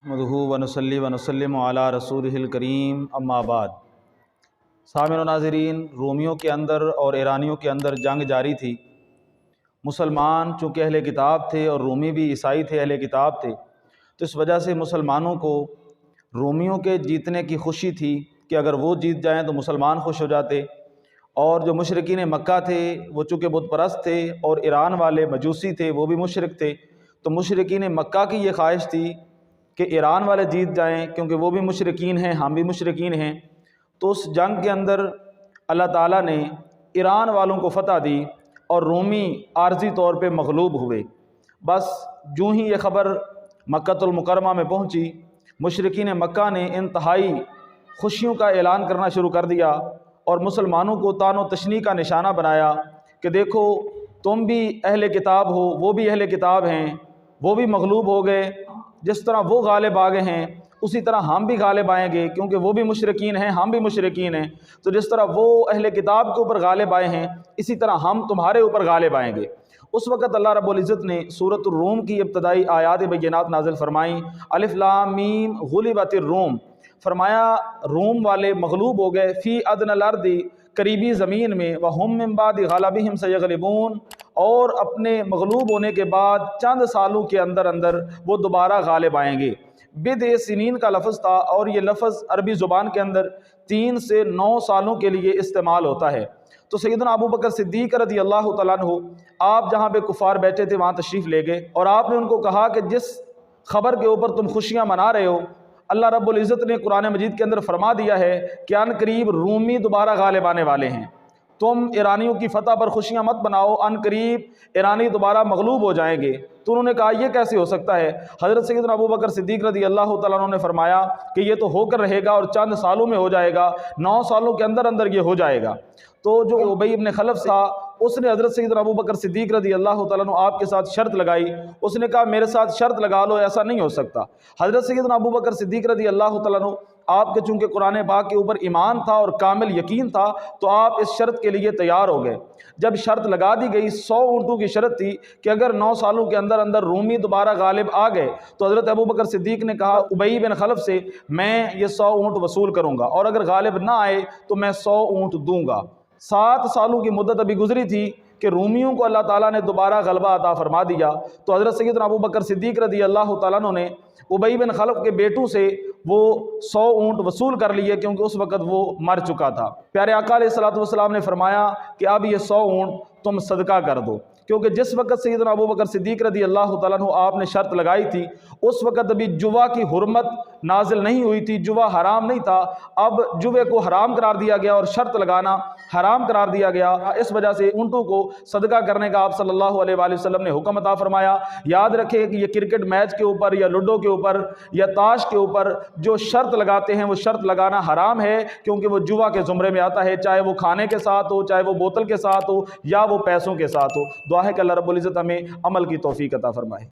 मदहू वनसल्ली वनसल्लिम अला रसूलिहिल करीम अम्मा बाद। सामिन व नाज़रीन, रोमियों के अंदर और ईरानियों के अंदर जंग जारी थी। मुसलमान चूँकि अहले किताब थे और रोमी भी ईसाई थे, अहले किताब थे, तो इस वजह से मुसलमानों को रोमियों के जीतने की खुशी थी कि अगर वो जीत जाएं तो मुसलमान खुश हो जाते। और जो मुशरिकीन मक्का थे वो चूँकि बुत परस्त थे और ईरान वाले मजूसी थे, वो भी मुशरिक थे, तो मुशरिकीन मक्का की ये ख्वाहिश थी कि ईरान वाले जीत जाएं, क्योंकि वो भी मुशरिकीन हैं, हम भी मुशरिकीन हैं। तो उस जंग के अंदर अल्लाह ताला ने ईरान वालों को फ़तह दी और रोमी आर्जी तौर पे मगलूब हुए। बस यूँ ही ये ख़बर मक्कतुल मुकर्रमा में पहुँची, मुशरिकीन मक्का ने इंतहाई खुशियों का ऐलान करना शुरू कर दिया और मुसलमानों को तानो तशनी का निशाना बनाया कि देखो तुम भी अहले किताब हो, वो भी अहले किताब हैं, वो भी मगलूब हो गए। जिस तरह वो गालिब आ गए हैं उसी तरह हम भी गालिब आएंगे, क्योंकि वो भी मुशरिकीन हैं, हम भी मुशरिकीन हैं। तो जिस तरह वो अहले किताब के ऊपर गालिब आए हैं, इसी तरह हम तुम्हारे ऊपर गालिब आएंगे। उस वक़्त अल्लाह रब्बुल इज़्ज़त ने सूरत रूम की इब्तदाई आयात बय्यनात नाज़िल फरमाई। अलिफ लाम मीम गुलिबतिर रूम, फरमाया रूम वाले मगलूब हो गए फ़ी अदनल अर्दी, करीबी ज़मीन में, व हुम मिन बादि गलबिहिम सयगलिबून, और अपने मगलूब होने के बाद चंद सालों के अंदर अंदर वो दोबारा गालिब आएंगे। बिद सिनीन का लफ्ज़ था और ये लफ्ज़ अरबी ज़ुबान के अंदर 3 से 9 सालों के लिए इस्तेमाल होता है। तो सैयदना अबू बकर सिद्दीक़ रज़ी अल्लाह तआला अन्हु आप जहाँ पे कुफ़ार बैठे थे वहाँ तशरीफ़ ले गए और आपने उनको कहा कि जिस खबर के ऊपर तुम खुशियाँ मना रहे हो, अल्लाह रब्बुल इज़्ज़त ने कुरान मजीद के अंदर फरमा दिया है कि अन करीब रूमी दोबारा गालिब आने वाले हैं। तुम ईरानियों की फ़तह पर खुशियाँ मत बनाओ, अन करीब ईरानी दोबारा मगलूब हो जाएंगे। तो उन्होंने कहा ये कैसे हो सकता है। हज़रत सैयदना अबू बकर सिद्दीक़ रज़ी अल्लाह तआला अन्हु ने फरमाया कि ये तो होकर रहेगा और चंद सालों में हो जाएगा, 9 सालों के अंदर अंदर ये हो जाएगा। तो जो उबई इब्न खलफ था उसने हज़रत सैयदना अबू बकर सिद्दीक़ रज़ी अल्लाह तआला अन्हु आपके साथ शर्त लगाई। उसने कहा मेरे साथ शर्त लगा लो, ऐसा नहीं हो सकता। हज़रत सैयदना अबू बकर सिद्दीक़ रज़ी अल्लाह तआला अन्हु आपके चूँकि कुरान पाक के ऊपर ईमान था और कामिल यकीन था, तो आप इस शर्त के लिए तैयार हो गए। जब शर्त लगा दी गई, 100 ऊँटों की शर्त थी कि अगर 9 सालों के अंदर अंदर रूमी दोबारा गालिब आ गए तो हज़रत अबू बकर सिद्दीक़ ने कहा उबई बिन खलफ से, मैं ये 100 ऊँट वसूल करूँगा और अगर गालिब ना आए तो मैं 100 ऊँट दूँगा। 7 सालों की मुद्दत अभी गुजरी थी कि रूमियों को अल्लाह ताला ने दोबारा गलबा अता फरमा दिया। तो हज़रत सैयदना अबू बकर सिद्दीक़ रज़ी अल्लाह तआला अन्हु ने उबई बिन खलफ के बेटों से वो 100 ऊँट वसूल कर लिए, क्योंकि उस वक़्त वो मर चुका था। प्यारे आका अलैहिस्सलातु वस्सलाम ने फरमाया कि अब ये 100 ऊँट तुम सदका कर दो, क्योंकि जिस वक़्त सैयदना अबू बकर सिद्दीक़ रज़ी अल्लाह तआला अन्हु आपने शर्त लगाई थी उस वक़्त अभी जुआ की हुर्मत नाजिल नहीं हुई थी, जुआ हराम नहीं था। अब जुए को हराम करार दिया गया और शर्त लगाना हराम करार दिया गया। इस वजह से ऊँटों को सदका करने का आप सल्लल्लाहु अलैहि वसल्लम ने हुक्म अता फरमाया। याद रखें कि ये क्रिकेट मैच के ऊपर या लूडो के ऊपर या ताश के ऊपर जो शर्त लगाते हैं वो शर्त लगाना हराम है, क्योंकि वो जुआ के ज़ुमरे में आता है, चाहे वो खाने के साथ हो, चाहे वो बोतल के साथ हो या वो पैसों के साथ हो। दुआ है कि अल्लाह रब्बुल इज़्ज़त हमें अमल की तौफीक अता फरमाए।